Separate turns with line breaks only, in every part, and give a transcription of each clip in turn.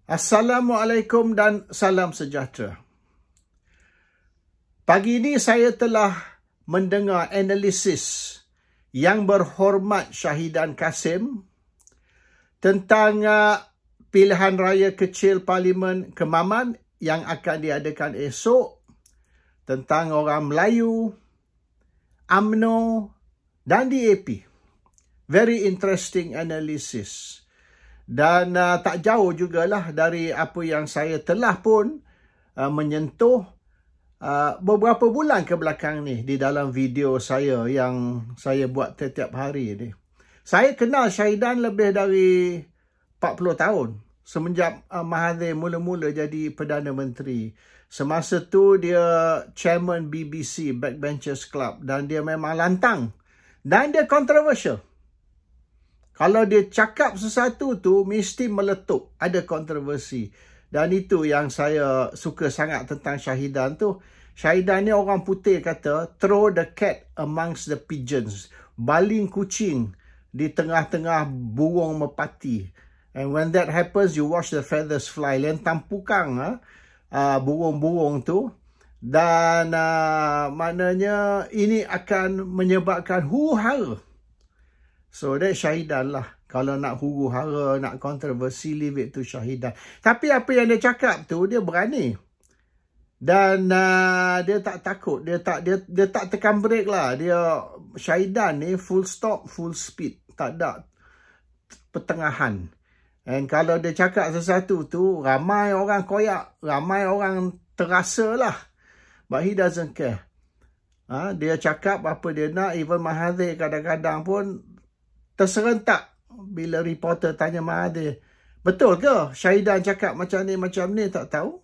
Assalamualaikum dan salam sejahtera. Pagi ini saya telah mendengar analisis yang berhormat Syahidan Kasim tentang pilihan raya kecil Parlimen Kemaman yang akan diadakan esok, tentang orang Melayu, UMNO dan DAP. Very interesting analysis. Dan tak jauh jugalah dari apa yang saya telah pun menyentuh beberapa bulan ke belakang ni di dalam video saya yang saya buat setiap hari ni. Saya kenal Syahidan lebih dari 40 tahun. Semenjak Mahathir mula-mula jadi Perdana Menteri. Semasa tu dia chairman BBC, Backbenchers Club. Dan dia memang lantang. Dan dia controversial. Kalau dia cakap sesuatu tu, mesti meletup. Ada kontroversi. Dan itu yang saya suka sangat tentang Syahidan tu. Syahidan ni orang putih kata, throw the cat amongst the pigeons. Baling kucing di tengah-tengah burung merpati. And when that happens, you watch the feathers fly. Lentang pukang burung-burung tu. Dan maknanya ini akan menyebabkan huru-hara. So, that's Syahidan lah. Kalau nak huru-hara, nak kontroversi, leave it to Syahidan. Tapi apa yang dia cakap tu, dia berani. Dan dia tak takut. Dia tak tekan break lah. Syahidan ni full stop, full speed. Tak ada pertengahan. And kalau dia cakap sesuatu tu, ramai orang koyak. Ramai orang terasa lah. But he doesn't care. Dia cakap apa dia nak. Even Mahathir kadang-kadang pun terserentak bila reporter tanya Mahathir, betul ke Syahidan cakap macam ni, tak tahu.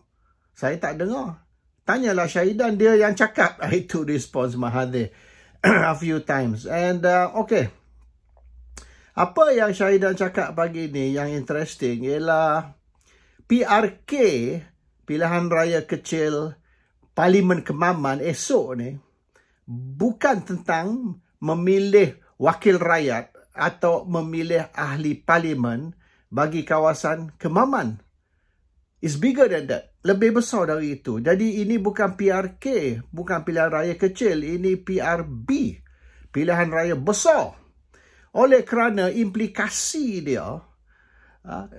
Saya tak dengar. Tanyalah Syahidan, dia yang cakap. Itu response Mahathir a few times. And okay. Apa yang Syahidan cakap pagi ni yang interesting ialah PRK, pilihan raya kecil Parlimen Kemaman esok ni, bukan tentang memilih wakil rakyat atau memilih ahli parlimen bagi kawasan Kemaman. It's bigger than that. Lebih besar dari itu. Jadi ini bukan PRK, bukan pilihan raya kecil. Ini PRB, pilihan raya besar. Oleh kerana implikasi dia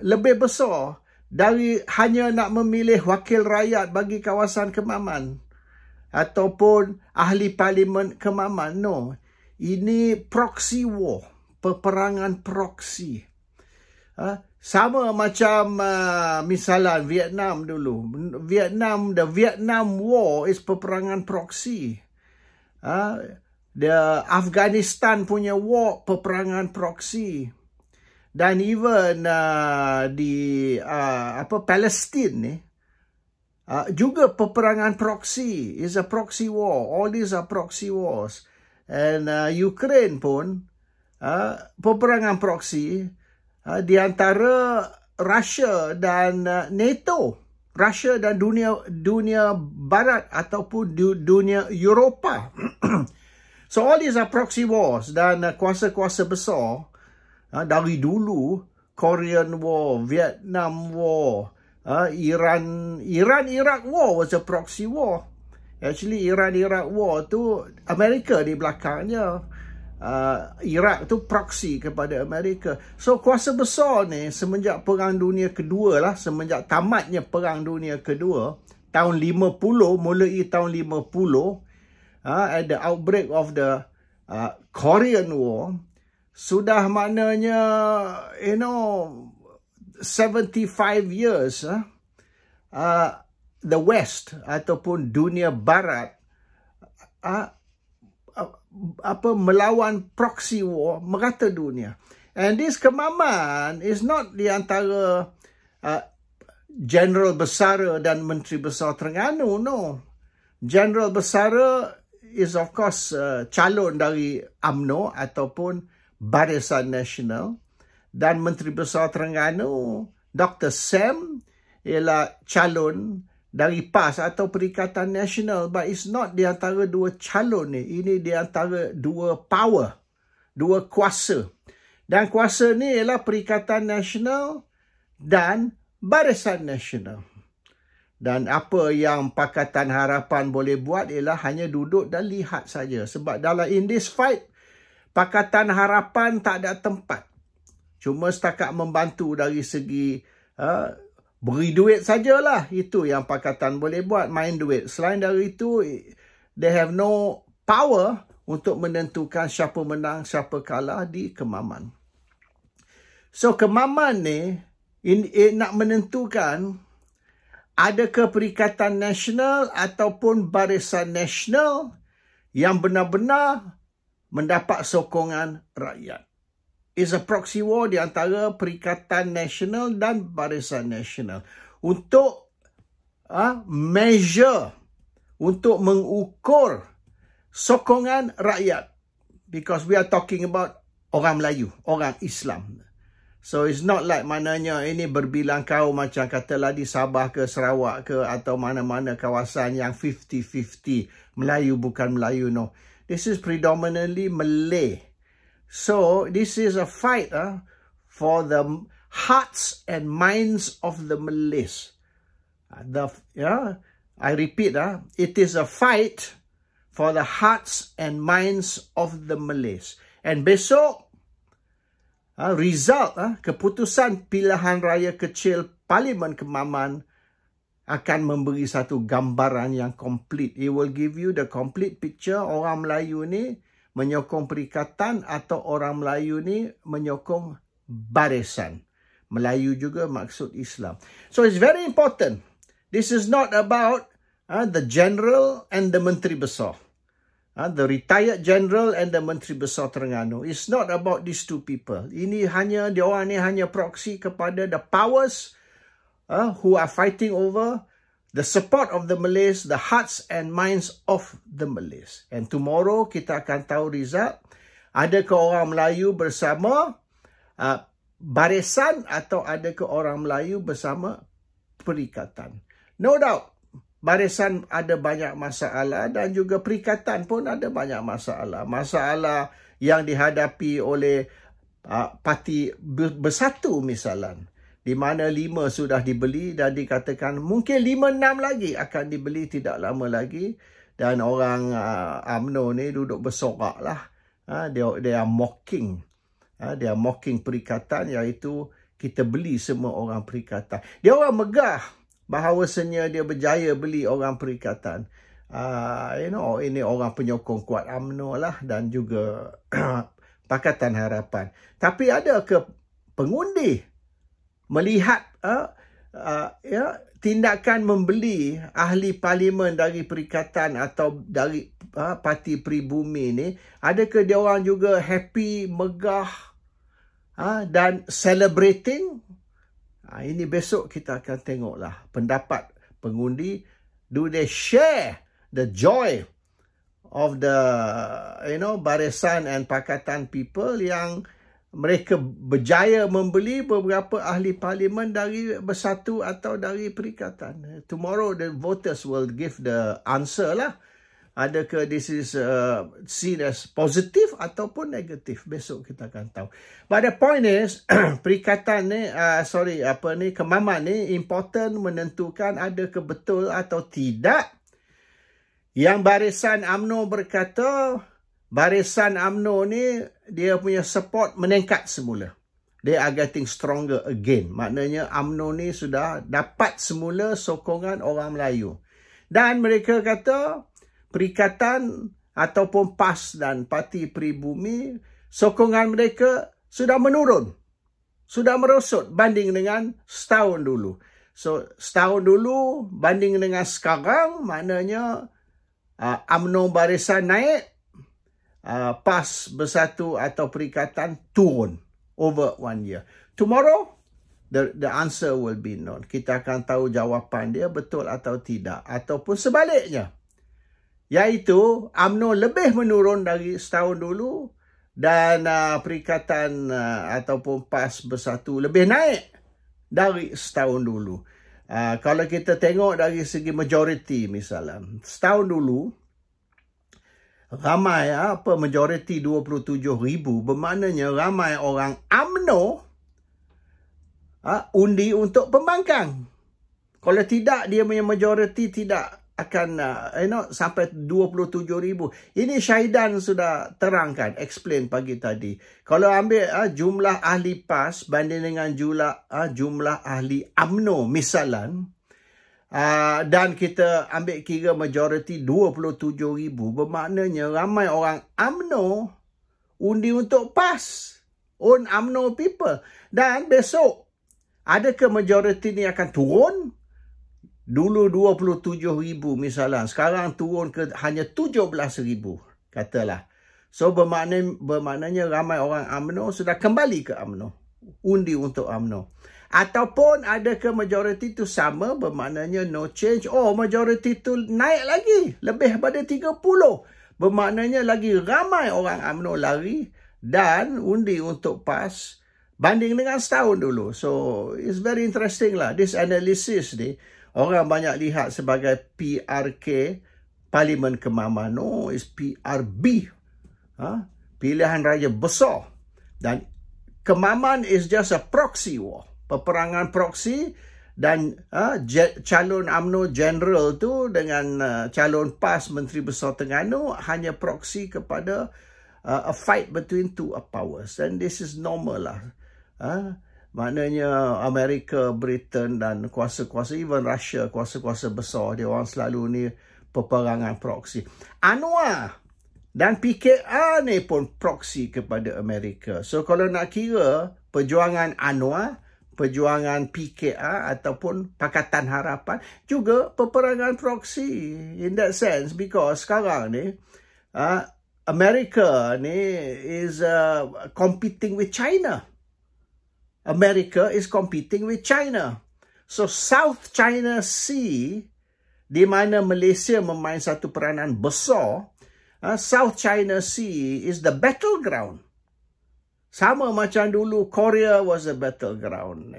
lebih besar dari hanya nak memilih wakil rakyat bagi kawasan Kemaman ataupun ahli parlimen Kemaman. No. Ini proxy war. Peperangan proksi. Sama macam misalan Vietnam dulu. The Vietnam War is peperangan proksi. The Afghanistan punya war, peperangan proksi. Dan even di Palestin ni juga peperangan proksi. Is a proxy war. All these are proxy wars. And Ukraine pun peperangan proksi di antara Russia dan NATO, Russia dan dunia barat ataupun dunia Eropah. So all these are proxy wars. Dan kuasa-kuasa besar dari dulu, Korean War, Vietnam War, Iran-Iraq War was a proxy war. Actually Iran-Iraq War tu Amerika di belakangnya. Iraq tu proksi kepada Amerika. So kuasa besar ni semenjak Perang Dunia Kedua lah, semenjak tamatnya Perang Dunia Kedua tahun 50, mulai tahun 50 at the outbreak of the Korean War, sudah maknanya 75 years the West ataupun dunia barat melawan proxy war merata dunia. And this Kemaman is not di antara General Besara dan Menteri Besar Terengganu, no. General Besara is of course calon dari UMNO ataupun Barisan Nasional, dan Menteri Besar Terengganu Dr. Sam ialah calon dari PAS atau Perikatan Nasional, but it's not di antara dua calon ni. Ini di antara dua power, dua kuasa. Dan kuasa ni ialah Perikatan Nasional dan Barisan Nasional. Dan apa yang Pakatan Harapan boleh buat ialah hanya duduk dan lihat saja. Sebab dalam in this fight, Pakatan Harapan tak ada tempat. Cuma setakat membantu dari segi beri duit sajalah. Itu yang Pakatan boleh buat, main duit. Selain dari itu, they have no power untuk menentukan siapa menang, siapa kalah di Kemaman. So Kemaman ni nak menentukan adakah Perikatan Nasional ataupun Barisan Nasional yang benar-benar mendapat sokongan rakyat. It's a proxy war di antara Perikatan Nasional dan Barisan Nasional untuk measure, untuk mengukur sokongan rakyat. Because we are talking about orang Melayu, orang Islam. So it's not like maknanya ini berbilang kaum macam katalah di Sabah ke Sarawak ke atau mana-mana kawasan yang 50-50. Melayu bukan Melayu, no. This is predominantly Malay. So this is a fight for the hearts and minds of the Malays. I repeat, it is a fight for the hearts and minds of the Malays. And besok, result, keputusan pilihan raya kecil Parlimen Kemaman akan memberi satu gambaran yang komplit. It will give you the complete picture. Orang Melayu ni menyokong Perikatan atau orang Melayu ni menyokong Barisan. Melayu juga maksud Islam. So it's very important. This is not about the general and the Menteri Besar. The retired general and the Menteri Besar Terengganu. It's not about these two people. Diorang ni hanya proxy kepada the powers who are fighting over the support of the Malays, the hearts and minds of the Malays. And tomorrow kita akan tahu result. Adakah orang Melayu bersama Barisan atau adakah orang Melayu bersama Perikatan. No doubt. Barisan ada banyak masalah dan juga Perikatan pun ada banyak masalah. Masalah yang dihadapi oleh parti bersatu misalnya. Di mana 5 sudah dibeli dan dikatakan mungkin 5-6 lagi akan dibeli tidak lama lagi. Dan orang UMNO ni duduk bersorak lah. They are mocking. They are mocking Perikatan, iaitu kita beli semua orang Perikatan. Dia orang megah bahawasanya dia berjaya beli orang Perikatan. Ini orang penyokong kuat UMNO lah dan juga Pakatan Harapan. Tapi ada ke pengundi melihat tindakan membeli ahli parlimen dari Perikatan atau dari parti Pribumi ni, adakah dia orang juga happy, megah dan celebrating? Ini besok kita akan tengoklah pendapat pengundi. Do they share the joy of the Barisan and Pakatan people yang mereka berjaya membeli beberapa ahli parlimen dari Bersatu atau dari Perikatan? Tomorrow the voters will give the answer lah. Adakah this is seen as positive ataupun negatif? Besok kita akan tahu. But the point is, Perikatan ni, Kemaman ni important menentukan adakah betul atau tidak. Yang Barisan UMNO berkata, Barisan UMNO ni, dia punya support meningkat semula. They are getting stronger again. Maknanya UMNO ni sudah dapat semula sokongan orang Melayu. Dan mereka kata, Perikatan ataupun PAS dan Parti Pribumi, sokongan mereka sudah menurun. Sudah merosot banding dengan setahun dulu. So, setahun dulu banding dengan sekarang, maknanya UMNO Barisan naik, PAS Bersatu atau Perikatan turun over 1 year. Tomorrow, the answer will be known. Kita akan tahu jawapan dia betul atau tidak. Ataupun sebaliknya. Iaitu UMNO lebih menurun dari setahun dulu dan Perikatan ataupun PAS Bersatu lebih naik dari setahun dulu. Kalau kita tengok dari segi majoriti misalnya, setahun dulu ramai majoriti 27,000, bermaknanya ramai orang UMNO undi untuk pembangkang. Kalau tidak, dia punya majoriti tidak akan sampai 27,000. Ini Syahidan sudah terangkan, explain pagi tadi. Kalau ambil jumlah ahli PAS banding dengan jumlah ahli UMNO misalan, dan kita ambil kira majoriti 27,000, bermaknanya ramai orang UMNO undi untuk PAS. Own UMNO people. Dan besok, adakah majoriti ni akan turun? Dulu 27,000 misalnya, sekarang turun ke hanya 17,000 katalah. So bermaknanya ramai orang UMNO sudah kembali ke UMNO, undi untuk UMNO. Ataupun adakah majoriti itu sama, bermaknanya no change. Oh, majoriti itu naik lagi, lebih daripada 30. Bermaknanya lagi ramai orang UMNO lari dan undi untuk PAS banding dengan setahun dulu. So it's very interesting lah, this analysis ni. Orang banyak lihat sebagai PRK, Parlimen Kemaman. No, it's PRB. Pilihan Raya Besar. Dan Kemaman is just a proxy war. Peperangan proxy dan calon UMNO General tu dengan calon PAS Menteri Besar Terengganu hanya proxy kepada a fight between two powers. And this is normal lah. Maknanya Amerika, Britain dan kuasa-kuasa, even Russia, kuasa-kuasa besar, dia orang selalu ni peperangan proxy. UNRWA dan PKR ni pun proxy kepada Amerika. So kalau nak kira perjuangan UNRWA, perjuangan PKR ataupun Pakatan Harapan juga peperangan proxy in that sense, because sekarang ni Amerika ni is competing with China. America is competing with China. So South China Sea, di mana Malaysia memain satu peranan besar, South China Sea is the battleground. Sama macam dulu Korea was the battleground,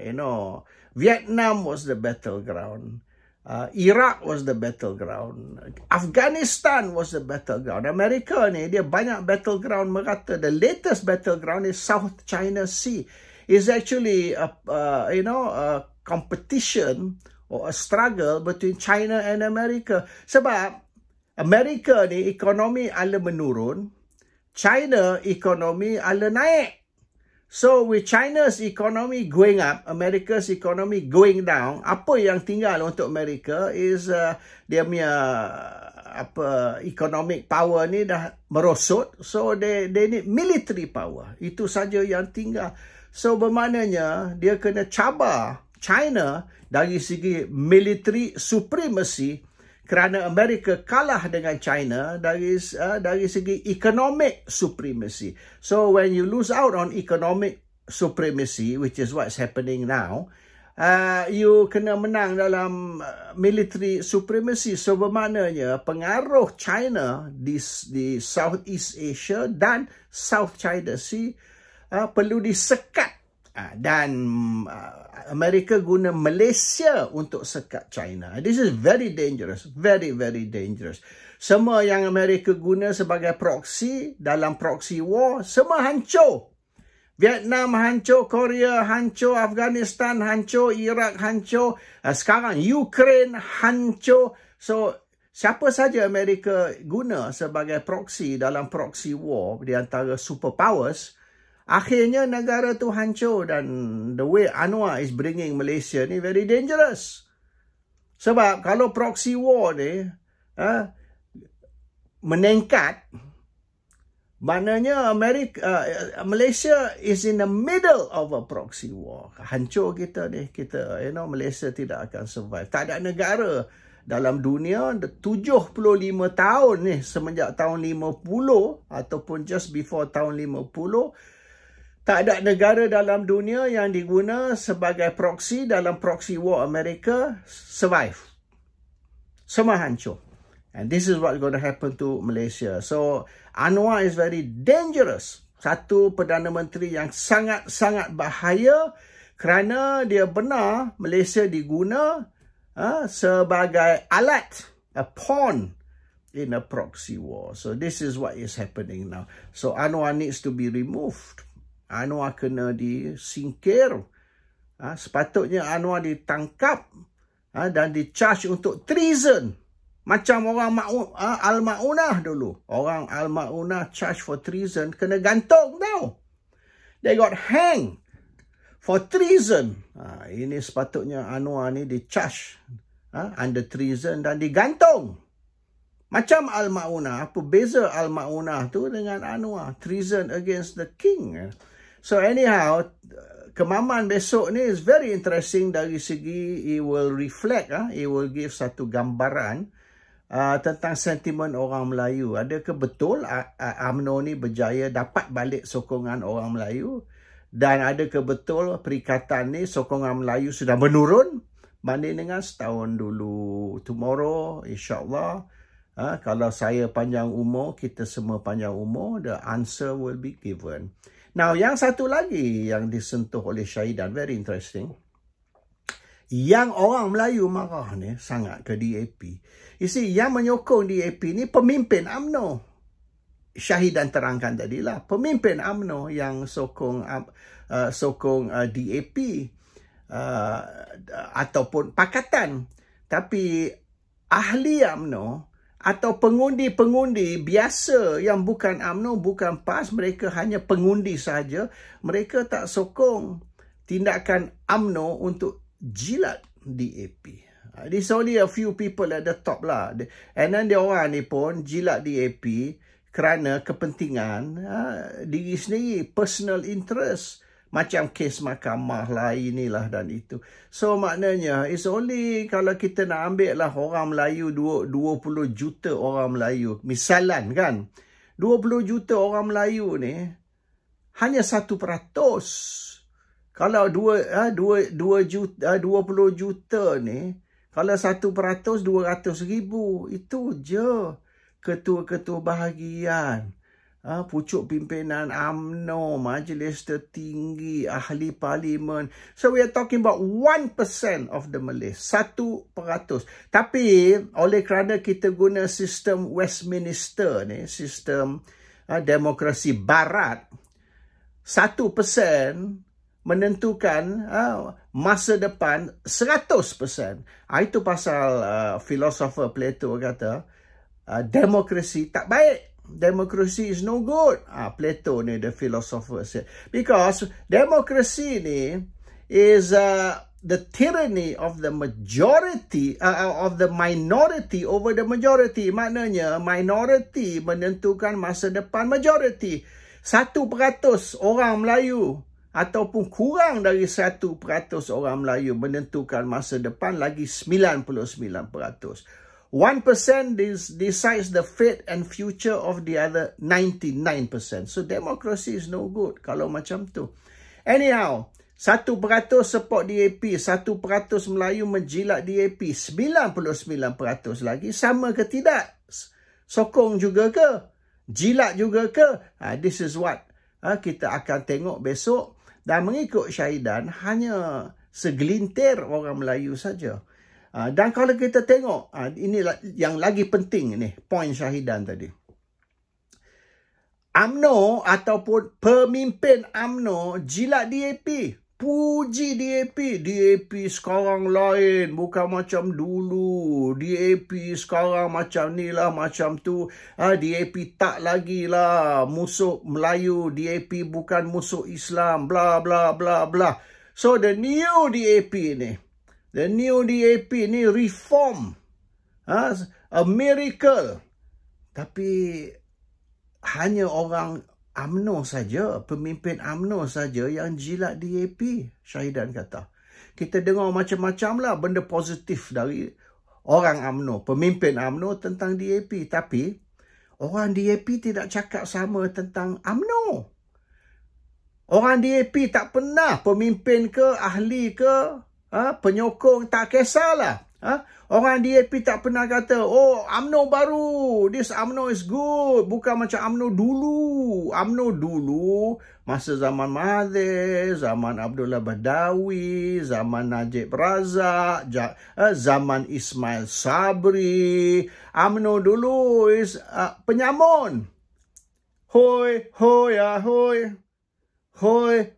Vietnam was the battleground, Iraq was the battleground, Afghanistan was the battleground. Amerika ni dia banyak battleground merata. The latest battleground is South China Sea. Is actually a competition or a struggle between China and America. Sebab Amerika ni ekonomi ala menurun, China ekonomi ala naik. So with China's economy going up, America's economy going down, apa yang tinggal untuk Amerika is dia punya economic power ni dah merosot. So they need military power. Itu saja yang tinggal. So bermaknanya dia kena cabar China dari segi military supremacy, kerana Amerika kalah dengan China dari segi economic supremacy. So when you lose out on economic supremacy, which is what's happening now, you kena menang dalam military supremacy. So bermaknanya pengaruh China di Southeast Asia dan South China Sea perlu disekat, dan Amerika guna Malaysia untuk sekat China. This is very dangerous, very very dangerous. Semua yang Amerika guna sebagai proxy dalam proxy war, semua hancur. Vietnam hancur, Korea hancur, Afghanistan hancur, Iraq hancur, sekarang Ukraine hancur. So siapa saja Amerika guna sebagai proxy dalam proxy war di antara superpowers, akhirnya negara tu hancur. Dan the way UNRWA is bringing Malaysia ni very dangerous. Sebab kalau proxy war ni meningkat, maknanya Malaysia is in the middle of a proxy war. Hancur kita ni. Malaysia tidak akan survive. Tak ada negara dalam dunia 75 tahun ni, semenjak tahun 50 ataupun just before tahun 50, tak ada negara dalam dunia yang diguna sebagai proxy dalam proxy war Amerika survive. Semua hancur. And this is what's going to happen to Malaysia. So UNRWA is very dangerous. Satu Perdana Menteri yang sangat-sangat bahaya, kerana dia benar Malaysia diguna sebagai alat, a pawn in a proxy war. So this is what is happening now. So UNRWA needs to be removed. UNRWA kena disingkir. Sepatutnya Anwar ditangkap dan di-charge untuk treason. Macam orang Al-Ma'unah dulu. Orang Al-Ma'unah charge for treason, kena gantung tau. They got hanged for treason. Ini sepatutnya Anwar ni di-charge under treason dan digantung. Macam Al-Ma'unah. Apa beza Al-Ma'unah tu dengan Anwar? Treason against the king. So anyhow, kemaman besok ni is very interesting dari segi it will reflect, it will give satu gambaran tentang sentimen orang Melayu. Adakah betul UMNO ni berjaya dapat balik sokongan orang Melayu? Dan adakah betul perikatan ni sokongan Melayu sudah menurun banding dengan setahun dulu? Tomorrow, insyaAllah, kalau saya panjang umur, kita semua panjang umur, the answer will be given. Now, yang satu lagi yang disentuh oleh Syahidan, very interesting. Yang orang Melayu marah ni sangat ke DAP. You see, yang menyokong DAP ni pemimpin UMNO. Syahidan terangkan tadilah, pemimpin UMNO yang sokong DAP ataupun pakatan. Tapi ahli UMNO atau pengundi-pengundi biasa yang bukan UMNO, bukan PAS, mereka hanya pengundi saja. Mereka tak sokong tindakan UMNO untuk jilat DAP. There's only a few people at the top lah. And then dia orang ni pun jilat DAP kerana kepentingan diri sendiri, personal interest. Macam kes mahkamah lah, inilah dan itu. So maknanya, it's only kalau kita nak ambil lah orang Melayu, 20 juta orang Melayu. Misalan kan, 20 juta orang Melayu ni, hanya 1%. Kalau 20 juta ni, kalau 1%, 200,000. Itu je ketua-ketua bahagian. Pucuk pimpinan UMNO, Majlis Tertinggi, Ahli Parlimen. So we are talking about 1% of the Malays. 1%. Tapi oleh kerana kita guna sistem Westminster ni, sistem demokrasi barat, 1% menentukan masa depan 100%. Itu pasal filosofer Plato kata, demokrasi tak baik. Democracy is no good. Plato ni, the philosopher said. Because democracy ni is the tyranny of the majority, of the minority over the majority. Maknanya, minority menentukan masa depan majority. 1% orang Melayu ataupun kurang dari 1% orang Melayu menentukan masa depan, lagi 99%. 1% decides the fate and future of the other 99%. So democracy is no good kalau macam tu. Anyhow, 1% support DAP, 1% Melayu menjilat DAP, 99% lagi sama ke tidak? Sokong juga ke? Jilat juga ke? This is what kita akan tengok besok. Dan mengikut Syahidan, hanya segelintir orang Melayu saja. Dan kalau kita tengok, inilah yang lagi penting ni, poin Syahidan tadi. UMNO ataupun pemimpin UMNO jilat DAP. Puji DAP. DAP sekarang lain, bukan macam dulu. DAP sekarang macam ni lah, macam tu. DAP tak lagi lah musuh Melayu. DAP bukan musuh Islam. Bla bla bla bla. So the new DAP ni, the new DAP ni reform. A miracle. Tapi hanya orang UMNO saja, pemimpin UMNO saja yang jilat DAP, Syahidan kata. Kita dengar macam-macam lah benda positif dari orang UMNO, pemimpin UMNO tentang DAP. Tapi orang DAP tidak cakap sama tentang UMNO. Orang DAP tak pernah, pemimpin ke, ahli ke, penyokong, tak kisahlah. Orang DAP tak pernah kata, oh UMNO baru, this UMNO is good. Bukan macam UMNO dulu. UMNO dulu, masa zaman Mahathir, zaman Abdullah Badawi, zaman Najib Razak, zaman Ismail Sabri. UMNO dulu is penyamun. Hoi, hoi, hoi. hoi,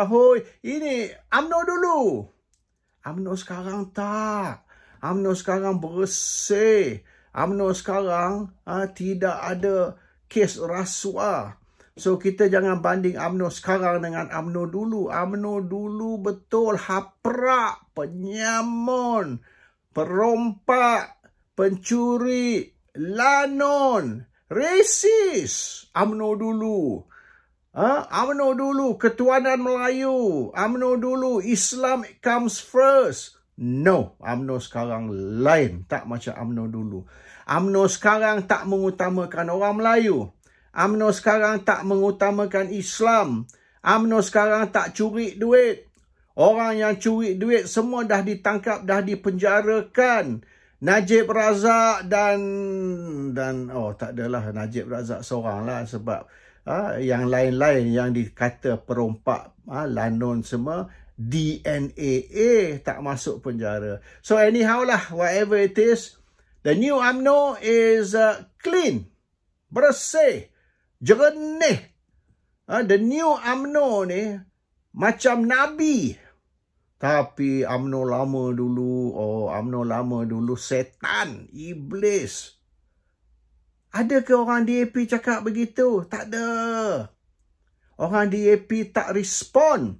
hoi. Ini UMNO dulu. UMNO sekarang tak. UMNO sekarang bersih. UMNO sekarang tidak ada kes rasuah. So, kita jangan banding UMNO sekarang dengan UMNO dulu. UMNO dulu betul haprak, penyamun, perompak, pencuri, lanon, resis. UMNO dulu. UMNO dulu, ketuanan Melayu. UMNO dulu, Islam comes first. No, UMNO sekarang lain. Tak macam UMNO dulu. UMNO sekarang tak mengutamakan orang Melayu. UMNO sekarang tak mengutamakan Islam. UMNO sekarang tak curi duit. Orang yang curi duit semua dah ditangkap, dah dipenjarakan. Najib Razak dan tak adalah Najib Razak seorang lah, sebab yang lain-lain yang dikata perompak, lanon semua, DNAA tak masuk penjara. So anyhow lah, whatever it is, the new UMNO is clean, bersih, jernih. The new UMNO ni macam Nabi. Tapi UMNO lama dulu, UMNO lama dulu setan, iblis. Adakah orang DAP cakap begitu? Tak ada. Orang DAP tak respon.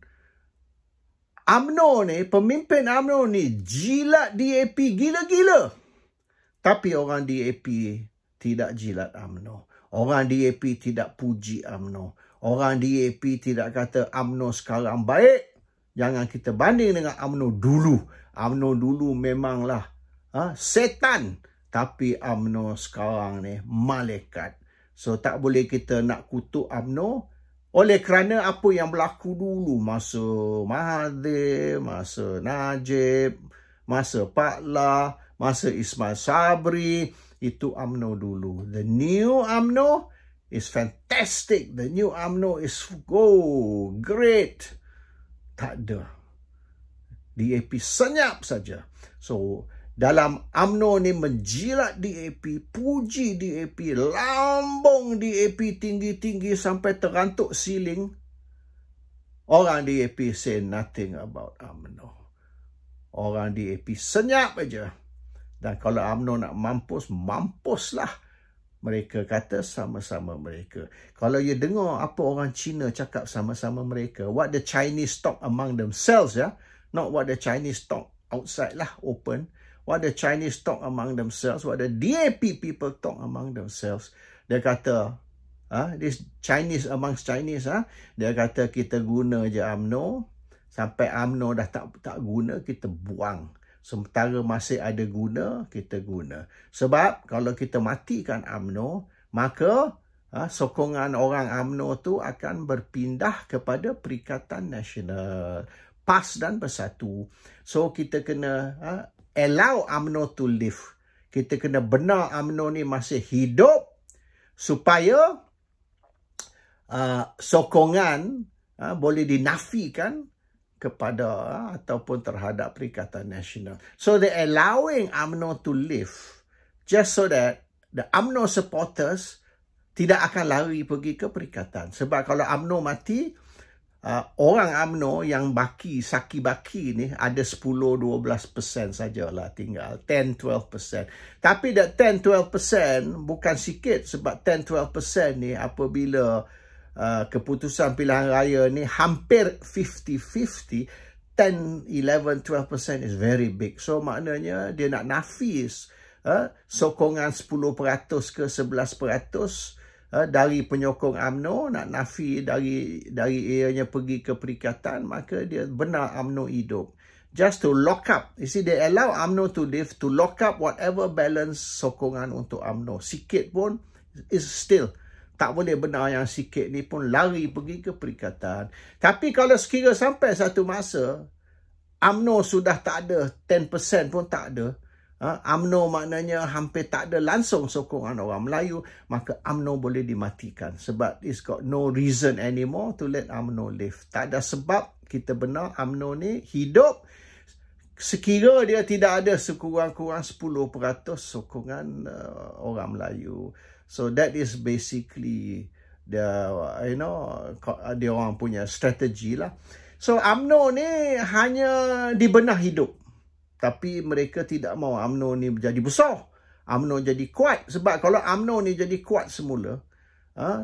UMNO ni, pemimpin UMNO ni jilat DAP gila-gila. Tapi orang DAP tidak jilat UMNO. Orang DAP tidak puji UMNO. Orang DAP tidak kata UMNO sekarang baik. Jangan kita banding dengan UMNO dulu. UMNO dulu memanglah setan. Tapi UMNO sekarang ni malaikat. So tak boleh kita nak kutuk UMNO oleh kerana apa yang berlaku dulu. Masa Mahathir, masa Najib, masa Pak La, masa Ismail Sabri. Itu UMNO dulu. The new UMNO is fantastic. The new UMNO is great. Tak ada. DAP senyap saja. So, dalam UMNO ni menjilat DAP, puji DAP, lambung DAP tinggi-tinggi sampai terantuk siling. Orang DAP say nothing about UMNO. Orang DAP senyap aja. Dan kalau UMNO nak mampus, mampuslah. Mereka kata sama-sama mereka. Kalau you dengar apa orang Cina cakap sama-sama mereka, what the Chinese talk among themselves, not what the Chinese talk outside lah, open. What the Chinese talk among themselves, what the DAP people talk among themselves. Dia kata, this Chinese amongst Chinese, dia kata kita guna je UMNO, sampai UMNO dah tak guna, kita buang. Sementara masih ada guna, kita guna. Sebab kalau kita matikan UMNO, maka sokongan orang UMNO tu akan berpindah kepada Perikatan Nasional. PAS dan Bersatu. So kita kena allow UMNO to live. Kita kena benar UMNO ni masih hidup supaya sokongan boleh dinafikan kepada ataupun terhadap Perikatan Nasional. So they're allowing UMNO to live just so that the UMNO supporters tidak akan lari pergi ke Perikatan. Sebab kalau UMNO mati, orang UMNO yang saki baki ni ada 10-12% sajalah tinggal. 10-12%. Tapi that 10-12% bukan sikit, sebab 10-12% ni apabila keputusan pilihan raya ni hampir 50-50, 10, 11, 12% is very big. So maknanya dia nak nafis sokongan 10% ke 11% dari penyokong UMNO, nak nafi dari ianya pergi ke Perikatan, maka dia benar UMNO hidup. Just to lock up. You see, they allow UMNO to live, to lock up whatever balance sokongan untuk UMNO. Sikit pun is still. Tak boleh benar yang sikit ni pun lari pergi ke Perikatan. Tapi kalau sekira sampai satu masa, UMNO sudah tak ada, 10% pun tak ada. UMNO maknanya hampir tak ada langsung sokongan orang Melayu, maka UMNO boleh dimatikan. Sebab it's got no reason anymore to let UMNO live. Tak ada sebab kita benar UMNO ni hidup sekira dia tidak ada sekurang-kurang 10% sokongan orang Melayu. So that is basically dia dia orang punya strategi lah. So UMNO ni hanya dibenah hidup, tapi mereka tidak mahu UMNO ni jadi besar, UMNO jadi kuat. Sebab kalau UMNO ni jadi kuat semula,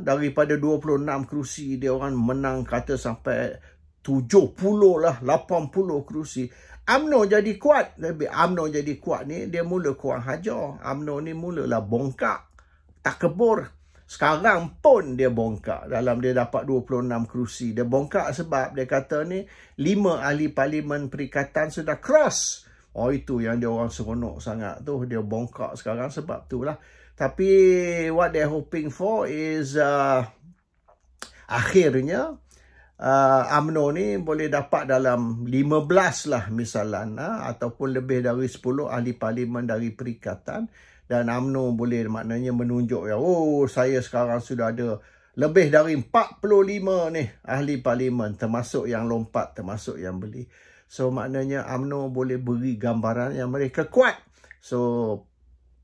daripada 26 kerusi dia orang menang kata sampai 70 lah, 80 kerusi. UMNO jadi kuat. Lebih UMNO jadi kuat ni, dia mula kurang hajar. UMNO ni mulalah bongkak, takbur. Sekarang pun dia bongkak. Dalam dia dapat 26 kerusi. Dia bongkak sebab dia kata ni 5 ahli parlimen perikatan sudah cross. Oh, itu yang dia orang seronok sangat tu. Dia bongkak sekarang sebab tu lah. Tapi what they're hoping for is akhirnya UMNO ni boleh dapat dalam 15 lah misalnya, ataupun lebih dari 10 ahli parlimen dari perikatan. Dan UMNO boleh maknanya menunjuk, saya sekarang sudah ada lebih dari 45 ni ahli parlimen, termasuk yang lompat, termasuk yang beli. So maknanya UMNO boleh beri gambaran yang mereka kuat. So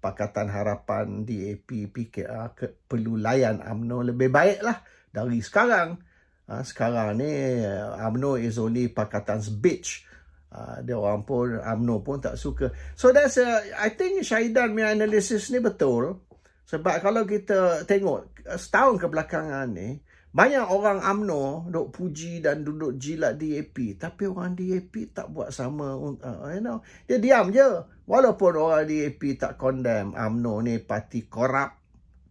Pakatan Harapan, DAP, PKR perlu layan UMNO lebih baik lah dari sekarang. Sekarang ni UMNO is only Pakatan's bitch. Dia orang pun, UMNO pun tak suka. So that's I think Syahidan punya analisis ni betul. Sebab kalau kita tengok setahun kebelakangan ni, banyak orang UMNO duk puji dan duduk jilat DAP. Tapi orang DAP tak buat sama. Dia diam je. Walaupun orang DAP tak condemn UMNO ni parti korup,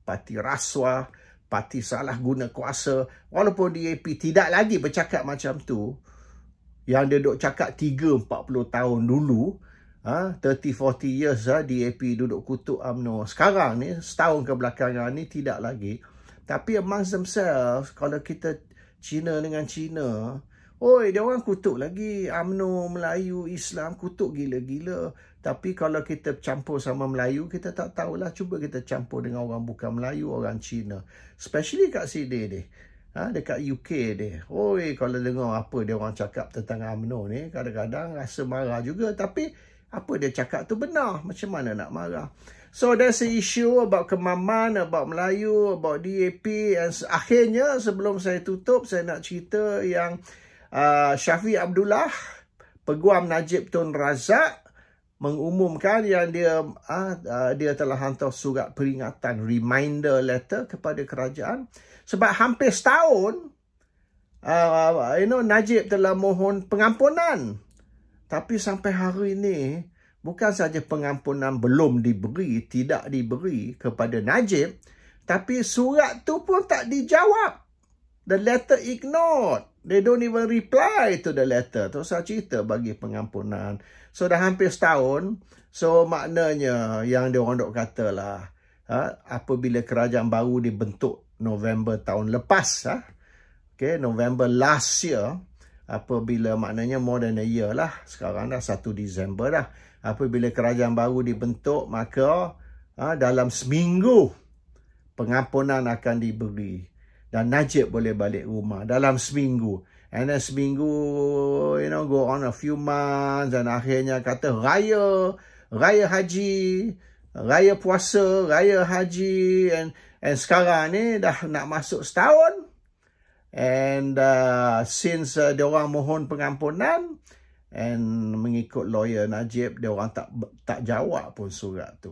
parti rasuah, parti salah guna kuasa. Walaupun DAP tidak lagi bercakap macam tu, yang dia duk cakap 30-40 tahun dulu, 30-40 years DAP duduk kutuk UMNO. Sekarang ni, setahun kebelakangan ni tidak lagi. Tapi amongst themselves, kalau kita Cina dengan Cina, dia orang kutuk lagi UMNO, Melayu, Islam, kutuk gila-gila. Tapi kalau kita campur sama Melayu, kita tak tahulah. Cuba kita campur dengan orang bukan Melayu, orang Cina. Especially kat sini ni. Dekat UK dia. Kalau dengar apa dia orang cakap tentang UMNO ni, kadang-kadang rasa marah juga. Tapi apa dia cakap tu benar. Macam mana nak marah? So there's an issue about Kemaman, about Melayu, about DAP. And akhirnya sebelum saya tutup, saya nak cerita yang Syafiq Abdullah, Peguam Najib Tun Razak, mengumumkan yang dia telah hantar surat peringatan, reminder letter kepada kerajaan. Sebab hampir setahun Najib telah mohon pengampunan. Tapi sampai hari ini, bukan saja pengampunan belum diberi, tidak diberi kepada Najib, tapi surat tu pun tak dijawab. The letter ignored. They don't even reply to the letter. Terus saya cerita bagi pengampunan. So dah hampir setahun. So maknanya yang dia orang dok kata lah, apabila kerajaan baru dibentuk November tahun lepas, November last year, apabila maknanya more than a year lah, sekarang dah 1 Disember dah. Apabila kerajaan baru dibentuk, maka dalam seminggu pengampunan akan diberi. Dan Najib boleh balik rumah dalam seminggu. And then seminggu, go on a few months. Dan akhirnya kata raya haji, raya puasa, raya haji. And sekarang ni dah nak masuk setahun. And since dia orang mohon pengampunan, and mengikut lawyer Najib, dia orang tak jawab pun surat tu.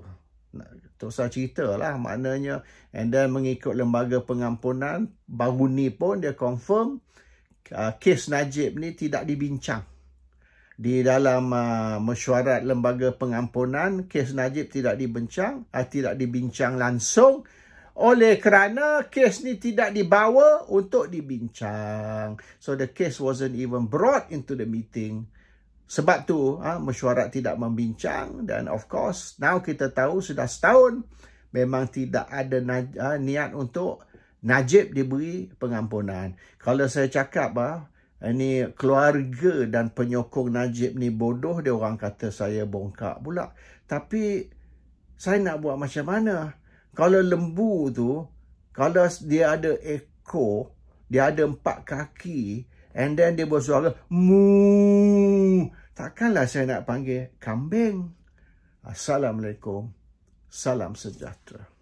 Terus saya cerita lah maknanya. And then mengikut lembaga pengampunan, baru ni pun dia confirm kes Najib ni tidak dibincang. Di dalam mesyuarat lembaga pengampunan, kes Najib tidak dibincang langsung. Oleh kerana kes ni tidak dibawa untuk dibincang. So the case wasn't even brought into the meeting. Sebab tu mesyuarat tidak membincang. Dan of course, now kita tahu sudah setahun memang tidak ada niat untuk Najib diberi pengampunan. Kalau saya cakap ini keluarga dan penyokong Najib ni bodoh, dia orang kata saya bongkak pula. Tapi saya nak buat macam mana? Kalau lembu tu, kalau dia ada ekor, dia ada 4 kaki, and then dia bersuara mu, takkanlah saya nak panggil kambing. Assalamualaikum. Salam sejahtera.